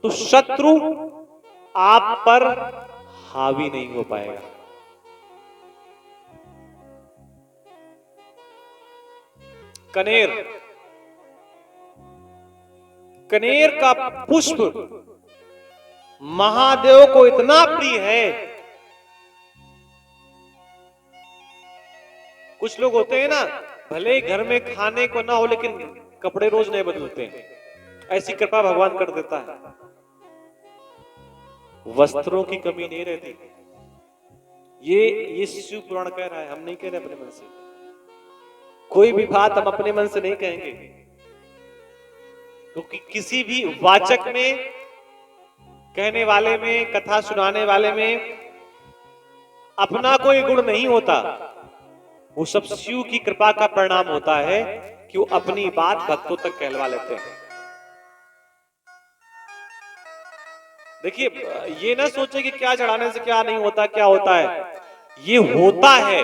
तो शत्रु आप पर हावी नहीं हो पाएगा। कनेर, कनेर का पुष्प महादेव को इतना प्रिय है। कुछ लोग होते हैं ना, भले ही घर में खाने को ना हो लेकिन कपड़े रोज नहीं बदलते हैं, ऐसी कृपा भगवान कर देता है। वस्त्रों की कमी नहीं रहती। ये शिव पुराण कह रहा है, हम नहीं कह रहे अपने मन से। कोई भी बात हम अपने मन से नहीं कहेंगे, क्योंकि किसी भी वाचक में, कहने वाले में, कथा सुनाने वाले में अपना कोई गुण नहीं होता। वो सब शिव की कृपा का परिणाम होता है कि वो अपनी बात भक्तों तक कहलवा लेते हैं। देखिए, ये ना सोचे कि क्या चढ़ाने से क्या नहीं होता, क्या होता है। ये होता है,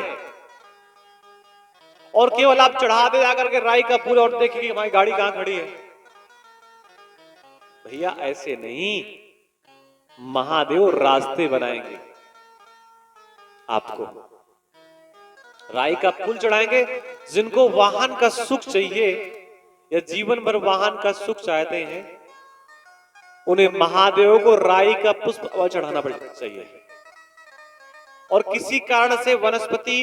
और केवल आप चढ़ा दे जाकर के राई का फूल और देखिए हमारी गाड़ी कहां खड़ी है। भैया ऐसे नहीं, महादेव रास्ते बनाएंगे आपको। राई का फूल चढ़ाएंगे। जिनको वाहन का सुख चाहिए या जीवन भर वाहन का सुख चाहते हैं, उन्हें महादेव को राई का पुष्प चढ़ाना चाहिए। और किसी कारण से वनस्पति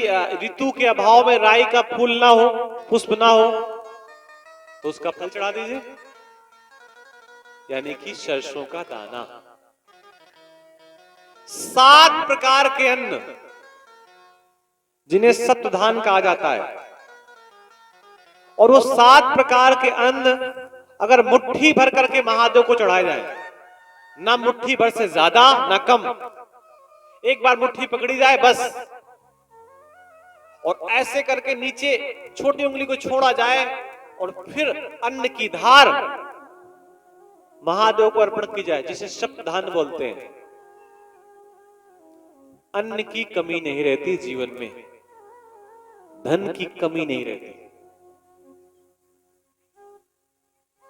ऋतु के अभाव में राई का फूल ना हो, पुष्प ना हो, तो उसका फल चढ़ा दीजिए, यानी कि सरसों का दाना। 7 प्रकार के अन्न जिन्हें सप्तधान कहा जाता है, और वो 7 प्रकार के अन्न अगर मुट्ठी भर करके महादेव को चढ़ाए जाए, ना मुट्ठी भर से ज्यादा ना कम, एक बार मुट्ठी पकड़ी जाए बस, और ऐसे करके नीचे छोटी उंगली को छोड़ा जाए और फिर अन्न की धार महादेव को अर्पण की जाए, जिसे सप्तधान बोलते हैं। अन्न की कमी नहीं रहती जीवन में, धन की कमी नहीं रहती,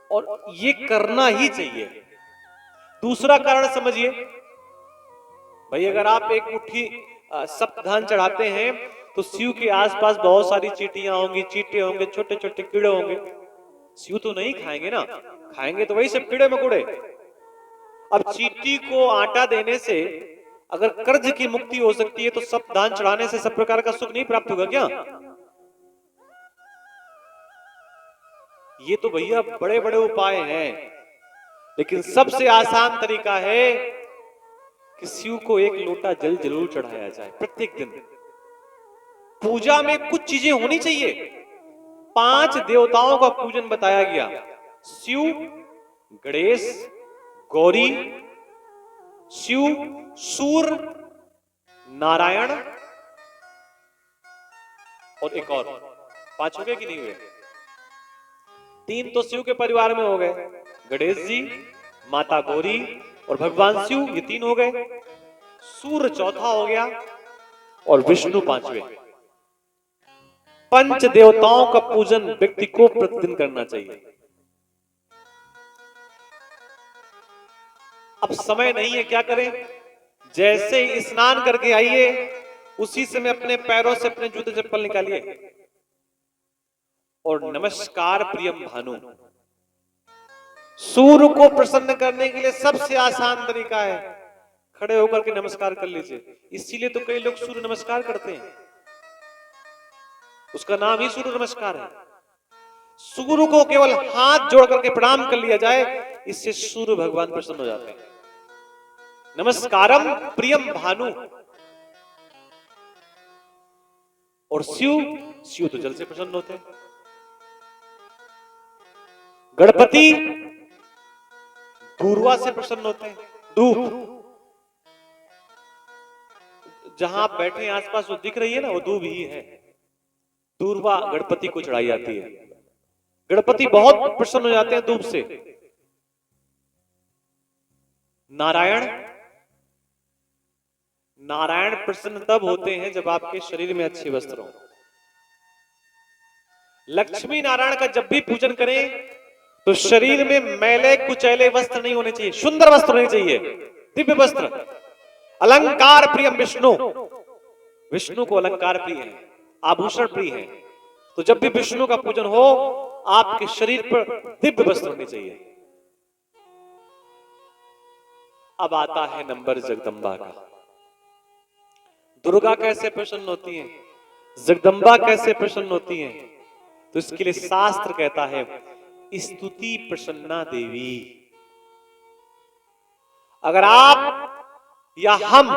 और ये करना ही चाहिए। दूसरा कारण समझिए भाई, अगर आप एक मुट्ठी सप्तधान चढ़ाते हैं तो शिव के आसपास बहुत सारी चींटियां होंगी, चींटे होंगे, छोटे छोटे कीड़े होंगे। शिव तो नहीं खाएंगे ना, खाएंगे तो वही सब कीड़े मकोड़े। अब चींटी को आटा देने से अगर कर्ज की मुक्ति हो सकती है, तो सप्तधान चढ़ाने से सब प्रकार का सुख नहीं प्राप्त होगा क्या? ये तो भैया बड़े बड़े उपाय हैं, लेकिन सबसे आसान तरीका है कि शिव को एक लोटा जल जरूर चढ़ाया जाए प्रत्येक दिन। पूजा में कुछ चीजें होनी चाहिए। 5 देवताओं का पूजन बताया गया: शिव, गणेश, गौरी, शिव, सूर्य, नारायण, और एक और। 5 हो गए कि नहीं हुए? 3 तो शिव के परिवार में हो गए, गणेश जी, माता गौरी और भगवान शिव, ये 3 हो गए। सूर्य चौथा हो गया और विष्णु 5वें। 5 देवताओं का पूजन व्यक्ति को प्रतिदिन करना चाहिए। अब समय नहीं है, क्या करें? जैसे ही स्नान करके आइए, उसी समय अपने पैरों से अपने जूते चप्पल निकालिए और नमस्कार प्रियम भानु। सूर्य को प्रसन्न करने के लिए सबसे आसान तरीका है खड़े होकर के नमस्कार कर लीजिए। इसीलिए तो कई लोग सूर्य नमस्कार करते हैं, उसका नाम ही सूर्य नमस्कार है। सूर्य को केवल हाथ जोड़ करके प्रणाम कर लिया जाए, इससे सूर्य भगवान प्रसन्न हो जाते हैं। नमस्कारम प्रियम भानु। और शिव तो जल से प्रसन्न होते हैं। गणपति दूर्वा से प्रसन्न होते हैं। दूब, जहां आप बैठे हैं आसपास वो दिख रही है ना, वो दूब ही है। दूर्वा गणपति को चढ़ाई जाती है। गणपति बहुत प्रसन्न हो जाते हैं दूब से। नारायण प्रसन्न तब होते हैं जब आपके शरीर में अच्छे वस्त्र हो। लक्ष्मी नारायण का जब भी पूजन करें तो शरीर में मैले कुचैले वस्त्र नहीं होने चाहिए, सुंदर वस्त्र होने चाहिए, दिव्य वस्त्र। अलंकार प्रियम विष्णु, विष्णु को अलंकार प्रिय है, आभूषण प्रिय है। तो जब भी विष्णु का पूजन हो, आपके शरीर पर दिव्य वस्त्र होने चाहिए। अब आता है नंबर जगदम्बा का। दुर्गा कैसे प्रसन्न होती हैं, जगदम्बा कैसे प्रसन्न होती हैं? तो इसके लिए शास्त्र कहता है स्तुति प्रसन्ना देवी। अगर आप या हम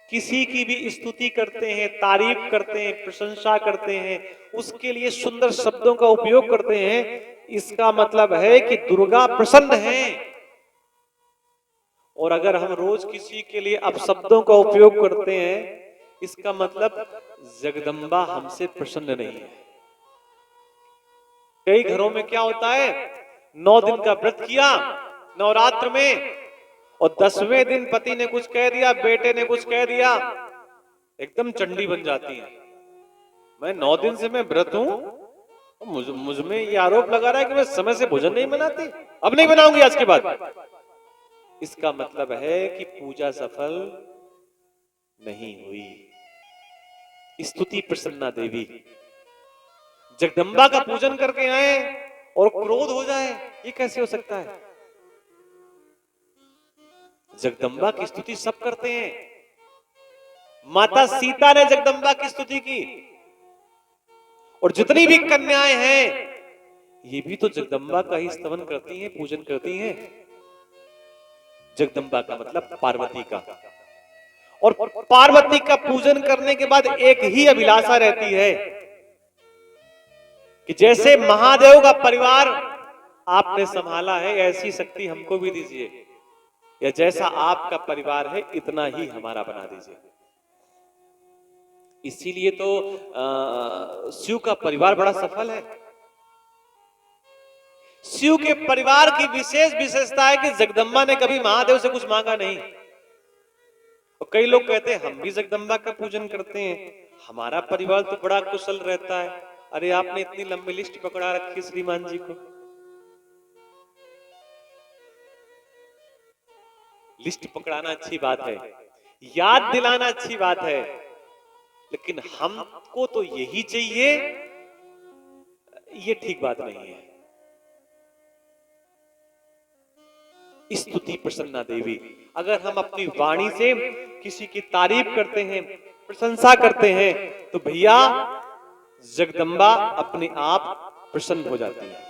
किसी की भी स्तुति करते हैं, तारीफ करते हैं, प्रशंसा करते हैं, उसके लिए सुंदर शब्दों का उपयोग करते हैं, इसका मतलब है कि दुर्गा प्रसन्न है। और अगर हम रोज किसी के लिए अपशब्दों का उपयोग करते हैं, इसका मतलब जगदम्बा हमसे प्रसन्न नहीं है। कई घरों में क्या होता है, 9 दिन का व्रत किया नवरात्र में, और 10वें दिन पति ने कुछ कह दिया, बेटे ने कुछ कह दिया, एकदम चंडी बन जाती है। मैं 9 दिन से मैं व्रत हूं, मुझ में ये आरोप लगा रहा है कि मैं समय से भोजन नहीं बनाती, अब नहीं बनाऊंगी आज के बाद। इसका मतलब है कि पूजा सफल नहीं हुई। स्तुति प्रसन्ना देवी। जगदम्बा का पूजन करके आए और क्रोध हो जाए, ये कैसे हो सकता है? जगदम्बा की स्तुति सब करते हैं। माता सीता ने जगदम्बा की स्तुति की, और जितनी भी कन्याएं हैं ये भी तो जगदम्बा का ही स्तवन करती हैं, पूजन करती हैं। जगदम्बा का मतलब पार्वती का। और पार्वती का पूजन करने के बाद एक ही अभिलाषा रहती है कि जैसे महादेव का परिवार आपने संभाला है, ऐसी शक्ति हमको भी दीजिए, या जैसा आपका परिवार है इतना ही हमारा बना दीजिए। इसीलिए तो शिव का परिवार बड़ा सफल है। शिव के परिवार की विशेष विशेषता है कि जगदम्बा ने कभी महादेव से कुछ मांगा नहीं। और कई लोग कहते हैं हम भी जगदम्बा का पूजन करते हैं, हमारा परिवार तो बड़ा कुशल रहता है। अरे आपने इतनी लंबी लिस्ट पकड़ा रखी श्रीमान जी को। लिस्ट पकड़ाना अच्छी बात है, याद दिलाना अच्छी बात है, लेकिन हमको तो यही चाहिए, ये ठीक बात नहीं है। स्तुति प्रसन्ना देवी। अगर हम अपनी वाणी से किसी की तारीफ करते हैं, प्रशंसा करते हैं, तो भैया जगदम्बा अपने आप प्रसन्न हो जाती है।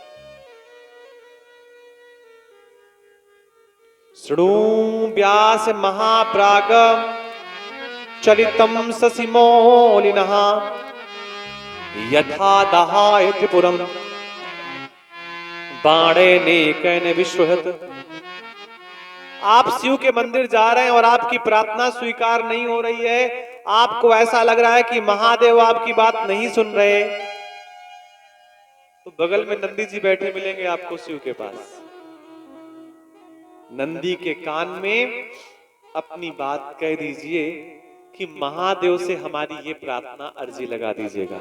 शृणु व्यास महाप्राग चरितम शशिमौलिनः यथा दहाय त्रिपुरम बाणेनेकैन विश्वहत। आप शिव के मंदिर जा रहे हैं और आपकी प्रार्थना स्वीकार नहीं हो रही है, आपको ऐसा लग रहा है कि महादेव आपकी बात नहीं सुन रहे, तो बगल में नंदी जी बैठे मिलेंगे आपको शिव के पास। नंदी के कान में अपनी बात कह दीजिए कि महादेव से हमारी ये प्रार्थना अर्जी लगा दीजिएगा।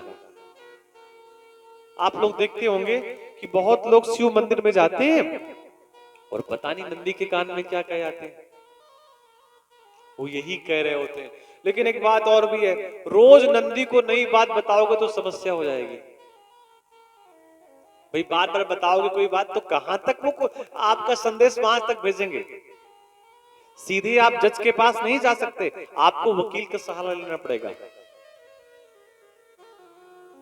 आप लोग देखते होंगे कि बहुत लोग शिव मंदिर में जाते हैं और पता नहीं नंदी के कान में क्या कह जाते हैं, वो यही कह रहे होते हैं। लेकिन एक बात और भी है, रोज नंदी को नई बात बताओगे तो समस्या हो जाएगी। भाई बार बार बताओगे कोई बात तो कहां तक वो आपका संदेश वहां तक भेजेंगे। सीधे आप जज के पास नहीं जा सकते, आपको वकील का सहारा लेना पड़ेगा।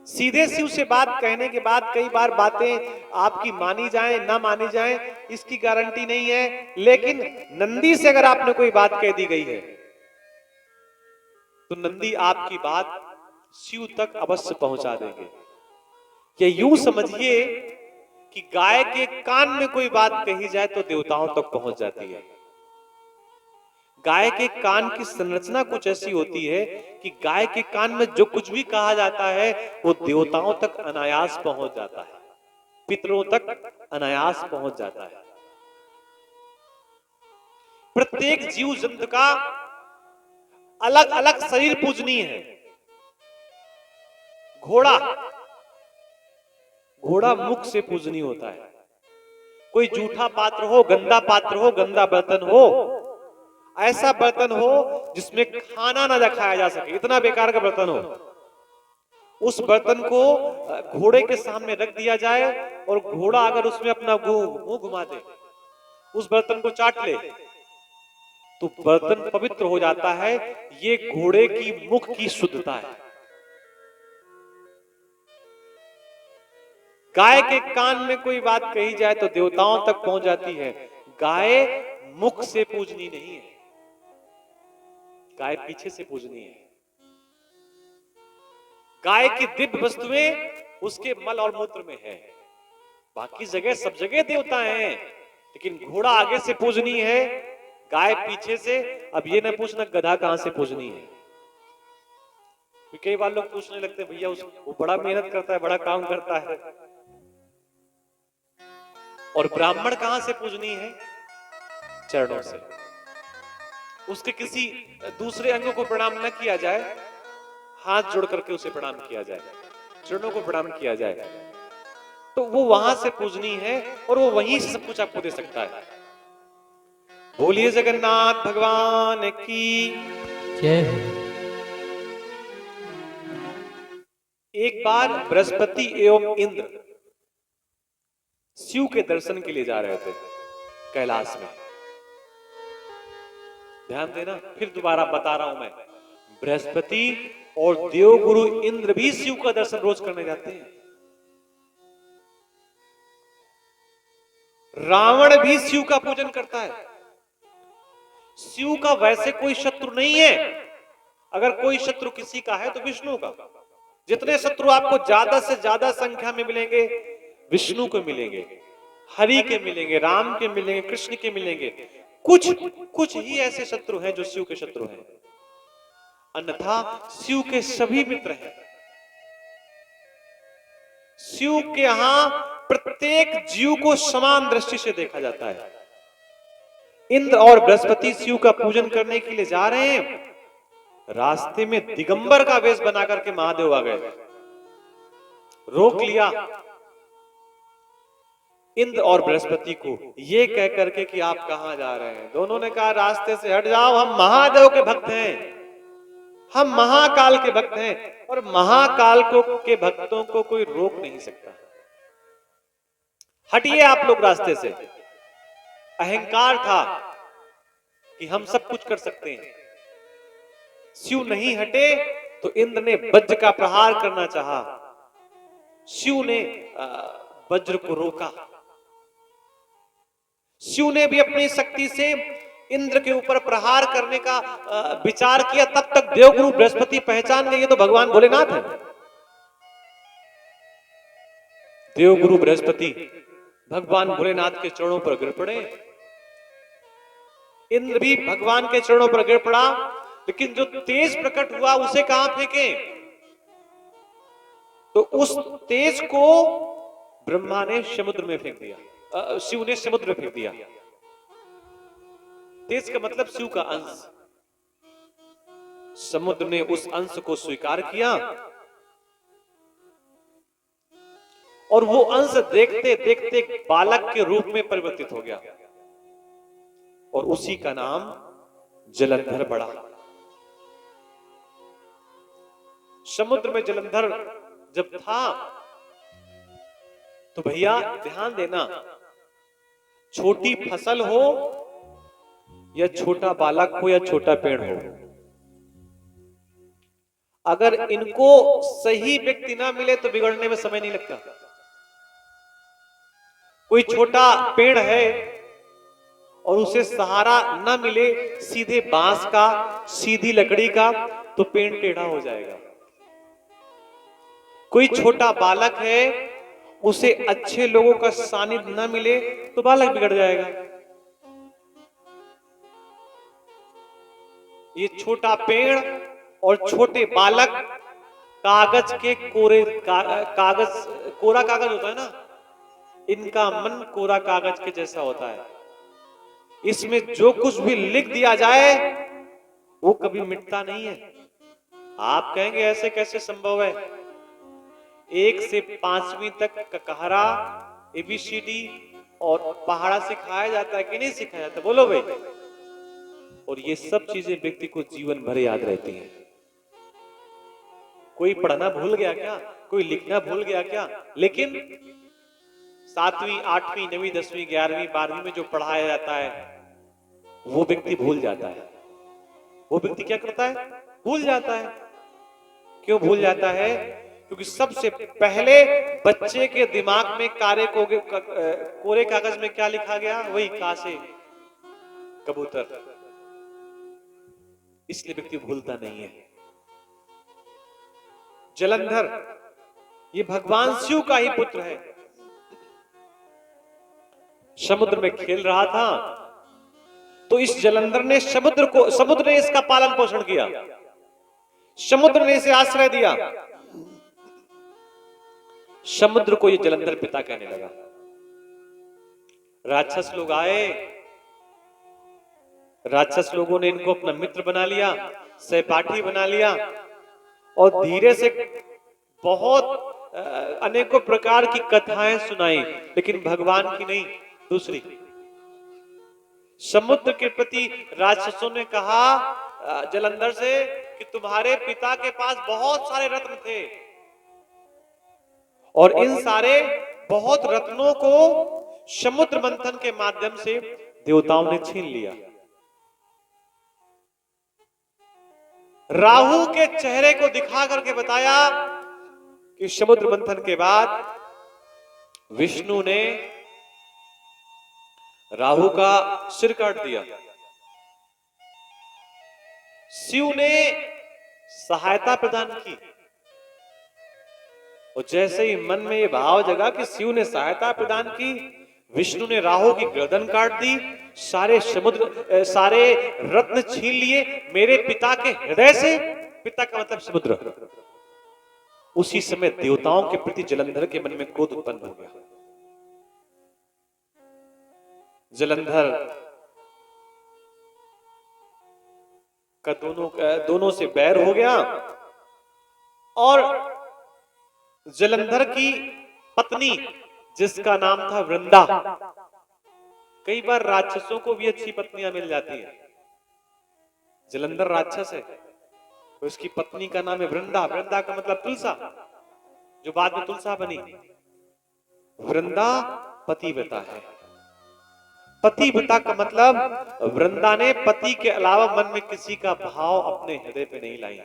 सीधे शिव से बात कहने के बाद कई बार बातें आपकी मानी जाएं ना मानी जाएं, इसकी गारंटी नहीं है। लेकिन नंदी से अगर आपने कोई बात कह दी गई है तो नंदी आपकी बात शिव तक अवश्य पहुंचा देंगे। या यूं समझिए कि गाय के कान में कोई बात कही जाए तो देवताओं तक पहुंच जाती है। गाय के कान की संरचना कुछ ऐसी होती है कि गाय के कान में जो कुछ भी कहा जाता है वो देवताओं तक अनायास पहुंच जाता है, पितरों तक अनायास पहुंच जाता है। प्रत्येक जीव जंतु का अलग अलग शरीर पूजनीय है। घोड़ा मुख से पूजनीय होता है, कोई जूठा पात्र हो, गंदा पात्र हो, गंदा बर्तन हो, ऐसा बर्तन हो जिसमें खाना ना खाया जा सके, इतना बेकार का बर्तन हो, उस बर्तन को घोड़े के सामने रख दिया जाए और घोड़ा अगर उसमें अपना मुंह घुमा दे, उस बर्तन को चाट ले, तो बर्तन पवित्र हो जाता है। ये घोड़े की मुख की शुद्धता है। गाय के कान में कोई बात कही जाए तो देवताओं तक पहुंच जाती है। गाय मुख से पूजनी नहीं है, गाय पीछे से पूजनी है। गाय की दिव्य वस्तुएं उसके मल और मूत्र में है, बाकी जगह सब जगह देवता हैं, लेकिन घोड़ा आगे से पूजनी है, गाय पीछे से। अब ये ना पूछना गधा कहां से पूजनी है। कई बार लोग पूछने लगते हैं भैया वो बड़ा मेहनत करता है, बड़ा काम करता है, और ब्राह्मण कहां से पूजनी है? चरणों से। उसके किसी दूसरे अंगों को प्रणाम न किया जाए, हाथ जोड़ करके उसे प्रणाम किया जाए, चरणों को प्रणाम किया जाए, तो वो वहां से पूजनी है और वो वहीं से सब कुछ आपको दे सकता है। बोलिए जगन्नाथ भगवान की जय। एक बार बृहस्पति एवं इंद्र शिव के दर्शन के लिए जा रहे थे कैलाश में। ध्यान देना, फिर दोबारा बता रहा हूं मैं, बृहस्पति और देवगुरु इंद्र भी शिव का दर्शन रोज करने जाते हैं। रावण भी शिव का पूजन करता है। शिव का वैसे कोई शत्रु नहीं है, अगर कोई शत्रु किसी का है तो विष्णु का। जितने शत्रु आपको ज्यादा से ज्यादा संख्या में मिलेंगे, विष्णु को मिलेंगे, हरि के मिलेंगे, राम के मिलेंगे, कृष्ण के मिलेंगे। कुछ ही ऐसे शत्रु हैं जो शिव के शत्रु हैं, अन्यथा शिव के सभी मित्र हैं। शिव के यहां प्रत्येक जीव को समान दृष्टि से देखा जाता है। इंद्र और बृहस्पति शिव का पूजन करने के लिए जा रहे हैं, रास्ते में दिगंबर का वेश बना करके महादेव आ गए, रोक लिया इंद्र और बृहस्पति को, ये कह करके कि आप कहां जा रहे हैं। दोनों ने कहा रास्ते से हट जाओ, हम महादेव के भक्त हैं, हम महाकाल के भक्त हैं, और महाकाल के भक्तों को कोई रोक नहीं सकता। हटिए आप लोग रास्ते से। अहंकार था कि हम सब कुछ कर सकते हैं। शिव नहीं हटे तो इंद्र ने वज्र का प्रहार करना चाहा, शिव ने वज्र को रोका। शिव ने भी अपनी शक्ति से इंद्र के ऊपर प्रहार करने का विचार किया, तब तक देवगुरु बृहस्पति पहचान गए तो भगवान भोलेनाथ है। देवगुरु बृहस्पति भगवान भोलेनाथ के चरणों पर गिर पड़े। इंद्र भी भगवान के चरणों पर गिर पड़ा, लेकिन जो तेज प्रकट हुआ उसे कहां फेंके? तो उस तेज को ब्रह्मा ने समुद्र में फेंक दिया, शिव ने समुद्र में फेंक दिया। तेज का मतलब शिव का अंश। समुद्र ने उस अंश को स्वीकार किया और वो अंश देखते देखते बालक के रूप में परिवर्तित हो गया, और उसी का नाम जलंधर पड़ा। समुद्र में जलंधर जब था तो भैया ध्यान देना, छोटी फसल हो या छोटा बालक हो या छोटा पेड़ हो, अगर इनको सही व्यक्ति ना मिले तो बिगड़ने में समय नहीं लगता। कोई छोटा पेड़ है और उसे सहारा ना मिले सीधे बांस का, सीधी लकड़ी का, तो पेड़ टेढ़ा हो जाएगा। कोई छोटा बालक है, उसे अच्छे लोगों का सानिध्य न मिले तो बालक बिगड़ जाएगा। ये छोटा पेड़ और छोटे बालक कागज के कोरा कागज होता है ना, इनका मन कोरा कागज के जैसा होता है। इसमें जो कुछ भी लिख दिया जाए वो कभी मिटता नहीं है। आप कहेंगे ऐसे कैसे संभव है? 1 से 5वीं तक ककहरा ABCD और पहाड़ा सिखाया जाता है कि नहीं सिखाया जाता, बोलो भाई। और ये सब चीजें व्यक्ति को जीवन भर याद रहती हैं। कोई पढ़ना भूल गया क्या, कोई लिखना भूल गया क्या, लेकिन 7वीं 8वीं 9वीं 10वीं 11वीं 12वीं में जो पढ़ाया जाता है वो व्यक्ति भूल जाता है। वो व्यक्ति क्या करता है, भूल जाता है। क्यों भूल जाता है? क्योंकि सबसे पहले बच्चे के दिमाग में कोरे कागज में क्या लिखा गया, वही का से कबूतर। इसलिए व्यक्ति भूलता नहीं है। जलंधर ये भगवान शिव का ही पुत्र है। समुद्र में खेल रहा था तो इस जलंधर ने समुद्र ने इसका पालन पोषण किया, समुद्र ने इसे आश्रय दिया। समुद्र को ये जलंधर पिता कहने लगा। राक्षस लोग आए, राक्षस लोगों ने इनको अपना मित्र बना लिया, सहपाठी बना लिया और धीरे से बहुत अनेकों प्रकार की कथाएं सुनाई, लेकिन भगवान की नहीं, दूसरी। समुद्र के प्रति राक्षसों ने कहा जलंधर से कि तुम्हारे पिता के पास बहुत सारे रत्न थे और इन सारे बहुत रत्नों को समुद्र मंथन के माध्यम से देवताओं ने छीन लिया। राहु के चेहरे को दिखा करके बताया कि समुद्र मंथन के बाद विष्णु ने राहु का सिर काट दिया। शिव ने सहायता प्रदान की और जैसे ही मन में ये भाव जगा कि शिव ने सहायता प्रदान की, विष्णु ने राहु की गर्दन काट दी, सारे रत्न छीन लिए मेरे पिता के हृदय से। पिता का मतलब समुद्र। उसी समय देवताओं के प्रति जलंधर के मन में क्रोध उत्पन्न हो गया। जलंधर का दोनों से बैर हो गया और जलंधर की पत्नी जिसका नाम था वृंदा, कई बार राक्षसों को भी अच्छी पत्नियां मिल जाती है। जलंधर राक्षस है तो उसकी पत्नी का नाम है वृंदा। वृंदा का मतलब तुलसा, जो बाद में तुलसा बनी। वृंदा पतिव्रता है। पतिव्रता का मतलब वृंदा ने पति के अलावा मन में किसी का भाव अपने हृदय पे नहीं लाई।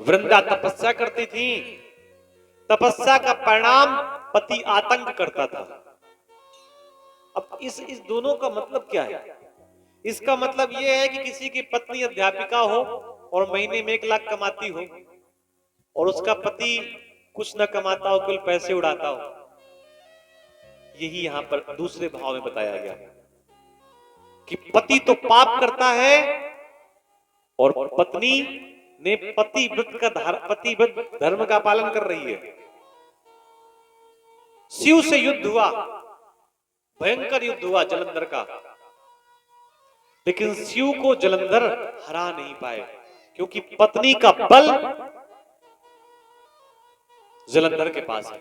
वृंदा तपस्या करती थी, तपस्या का परिणाम पति आतंक करता था। अब इस दोनों का मतलब क्या है? इसका मतलब यह है कि किसी की पत्नी अध्यापिका हो और महीने में 1 लाख कमाती हो और उसका पति कुछ न कमाता हो, केवल पैसे उड़ाता हो। यही यहां पर दूसरे भाव में बताया गया कि पति तो पाप करता है और पत्नी ने पतिव्रत धर्म का पालन कर रही है। शिव से युद्ध हुआ, भयंकर युद्ध हुआ जलंधर का, लेकिन शिव को जलंधर हरा नहीं पाए क्योंकि पत्नी का बल जलंधर के पास है।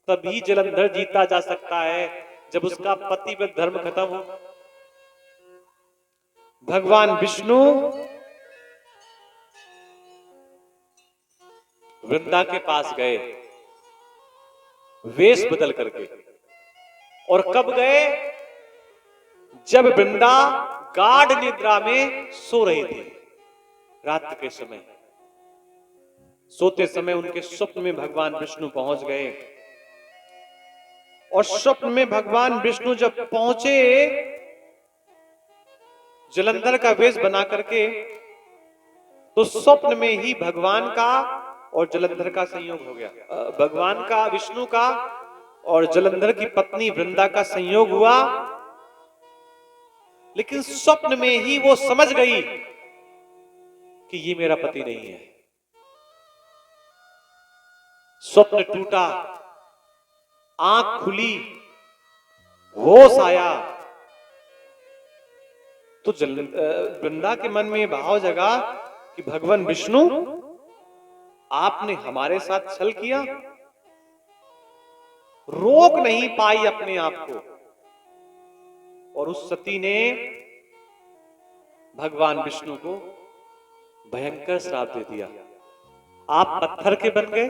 तभी जलंधर जीता जा सकता है जब उसका पतिव्रत धर्म खत्म हो। भगवान विष्णु वृंदा के पास गए वेश बदल करके, और कब गए? जब वृंदा गाढ़ निद्रा में सो रही थी। रात के समय सोते समय उनके स्वप्न में भगवान विष्णु पहुंच गए और स्वप्न में भगवान विष्णु जब पहुंचे जलंधर का वेश बना करके, तो स्वप्न में ही भगवान का और जलंधर का संयोग हो गया। भगवान का, विष्णु का और जलंधर की पत्नी वृंदा का संयोग हुआ, लेकिन स्वप्न में ही वो समझ गई कि ये मेरा पति नहीं है। स्वप्न टूटा, आंख खुली, होश आया, तो वृंदा के मन में भाव जगा कि भगवान विष्णु आपने हमारे साथ छल किया। रोक नहीं पाई अपने आप को, और उस सती ने भगवान विष्णु को भयंकर श्राप दे दिया। आप पत्थर के बन गए,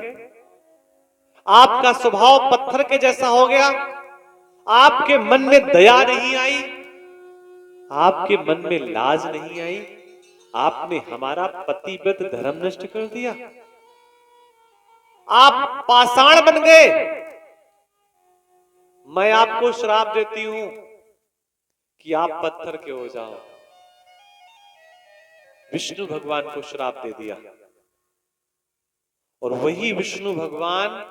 आपका स्वभाव पत्थर के जैसा हो गया, आपके मन में दया नहीं आई, आपके मन में लाज नहीं आई, आपने हमारा पतिव्रत धर्म नष्ट कर दिया। आप पाषाण बन गए। मैं आपको श्राप देती हूं कि आप पत्थर के हो जाओ। विष्णु भगवान को श्राप दे दिया, और वही विष्णु भगवान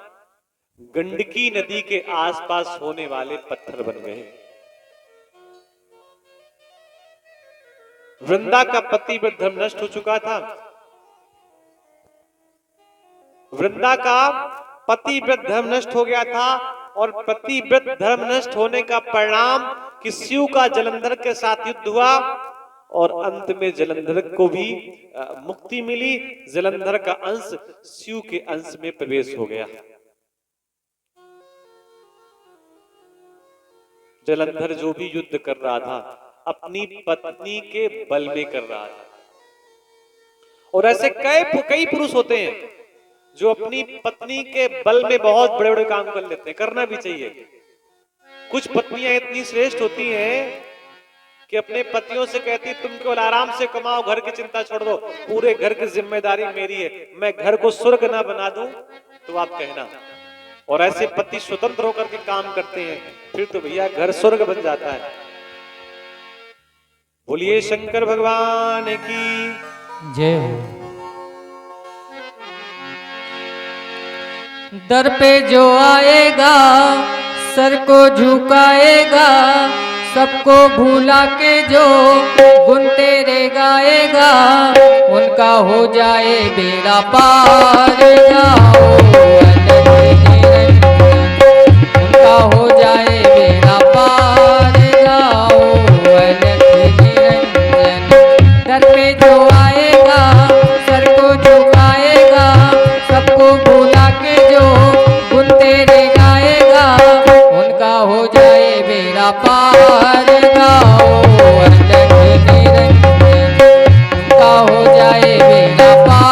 गंडकी नदी के आसपास होने वाले पत्थर बन गए। वृंदा का पतिव्रत धर्म नष्ट हो चुका था। वृंदा का पतिव्रत धर्म नष्ट हो गया था, और पतिव्रत धर्म नष्ट होने का परिणाम कि शिव का जलंधर के साथ युद्ध हुआ, और अंत में जलंधर को भी मुक्ति मिली। जलंधर का अंश शिव के अंश में प्रवेश हो गया। जलंधर जो भी युद्ध कर रहा था अपनी पत्नी के बल में कर रहा था। और ऐसे कई पुरुष होते हैं जो अपनी पत्नी के बल में बहुत बड़े बड़े काम कर लेते हैं। करना भी चाहिए। कुछ पत्नियां इतनी श्रेष्ठ होती हैं कि अपने पतियों से कहती, तुम केवल आराम से कमाओ, घर की चिंता छोड़ दो, पूरे घर की जिम्मेदारी मेरी है, मैं घर को स्वर्ग ना बना दूं तो आप कहना। और ऐसे पति स्वतंत्र होकर के काम करते हैं, फिर तो भैया घर स्वर्ग बन जाता है। बोलिए शंकर भगवान की जय हो। दर पे जो आएगा सर को झुकाएगा, सबको भूला के जो गुण तेरे गाएगा, उनका हो जाए बेड़ा पार। उनका हो जाए बेड़ा पार। दर पे जो आएगा सर को झुकाएगा, सबको भूला के जो गुण तेरे गाएगा, उनका हो जाए बेड़ा पार। उनका हो जाए बेड़ा पार।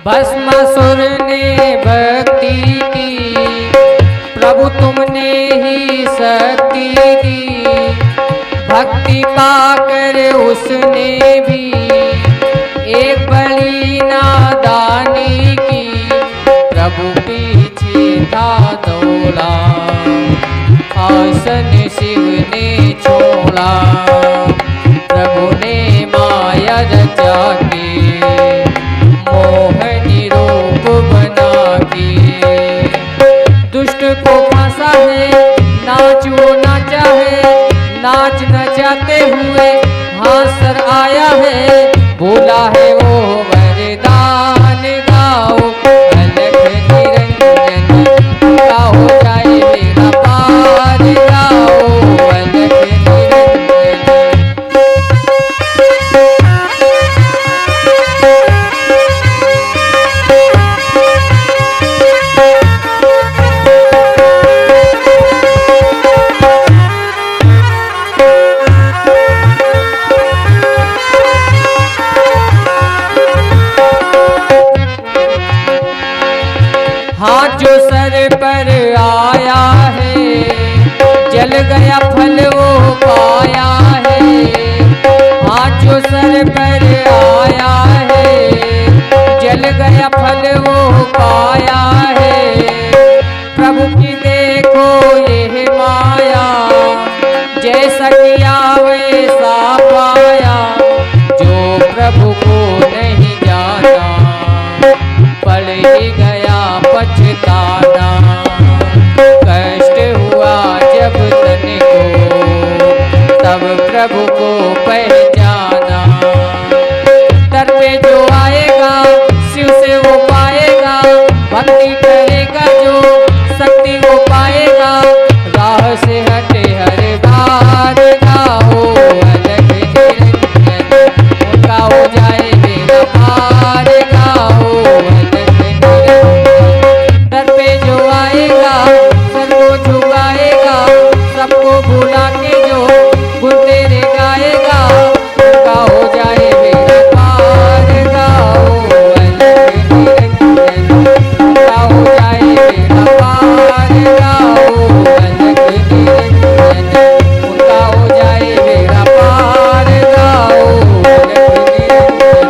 भस्मासुर ने भक्ति की, प्रभु तुमने ही शक्ति दी। भक्ति पाकर उसने भी एक बड़ी नादानी की, प्रभु पीछे था दौड़ा, आसन शिव ने छोड़ा। प्रभु ने माया रचा के मोहनी रूप बना के, दुष्ट को फंसा है नाच वो ना चाहे, नाच न जाते हुए हासर आया है, बोला है वो वरदान गाओ अलख निरंजन, का हो जाए बेड़ा पार। गाओ अलख निरंजन। हाथ जो सर पर आया है, जल गया फल वो पाया है। हाथ जो सर पर आया है, जल गया फल वो पाया है। प्रभु की देखो ये माया, जैसा किया वैसा पाया। जो प्रभु को नहीं जाना पड़ ही गया पछताया। ताना। कष्ट हुआ जब तन को तब प्रभु को पहचाना। दर पे जो आएगा शिव से वो पाएगा, भक्ति करेगा जो शक्ति वो पाएगा। राह से हटे हर बार गाओ अलग निरंजन, उनका हो जाए बेड़ा पार गाओ अलग निरंजन। दर पे जो आएगा सर को झुकाएगा, सबको भुला के जो गुण तेरे गाएगा, उनका हो जाए बेड़ा पार गाओ अलग निरंजन, उनका हो जाए बेड़ा पार गाओ अलग निरंजन, उनका हो जाए बेड़ा पार गाओ अलग निरंजन,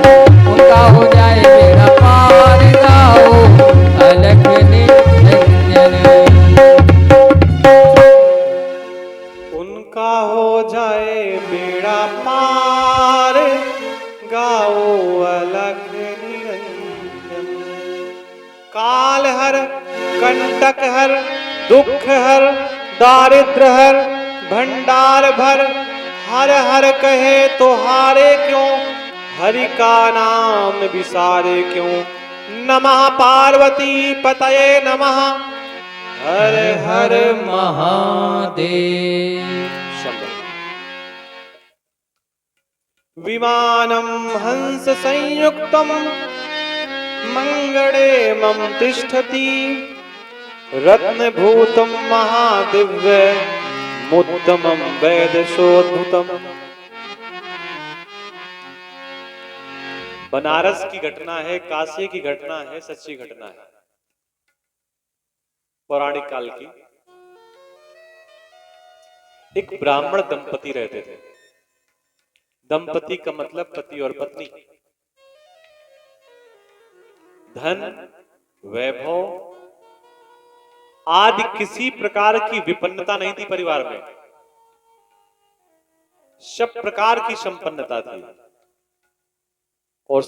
उनका हो जाए बेड़ा पार गाओ अलग निरंजन। उनका हो जाए बेड़ा पार गाओ अलग निरंजन। काल हर कंटक हर दुख हर दारिद्र हर भंडार भर, हर हर कहे तो हारे क्यों, हरि का नाम विसारे क्यों। नमः पार्वती पतये नमः, हर हर महादेव। शंभो। विमानं हंस संयुक्तं मंगले मम तिष्ठति, रत्नभूतं महादिव्य मुत्तमं वैदशोद्भुतम्। बनारस की घटना है, काशी की घटना है, सच्ची घटना है, पौराणिक काल की। एक ब्राह्मण दंपति रहते थे। दंपति का मतलब पति और पत्नी। धन वैभव आदि किसी प्रकार की विपन्नता नहीं थी परिवार में, सब प्रकार की संपन्नता थी। और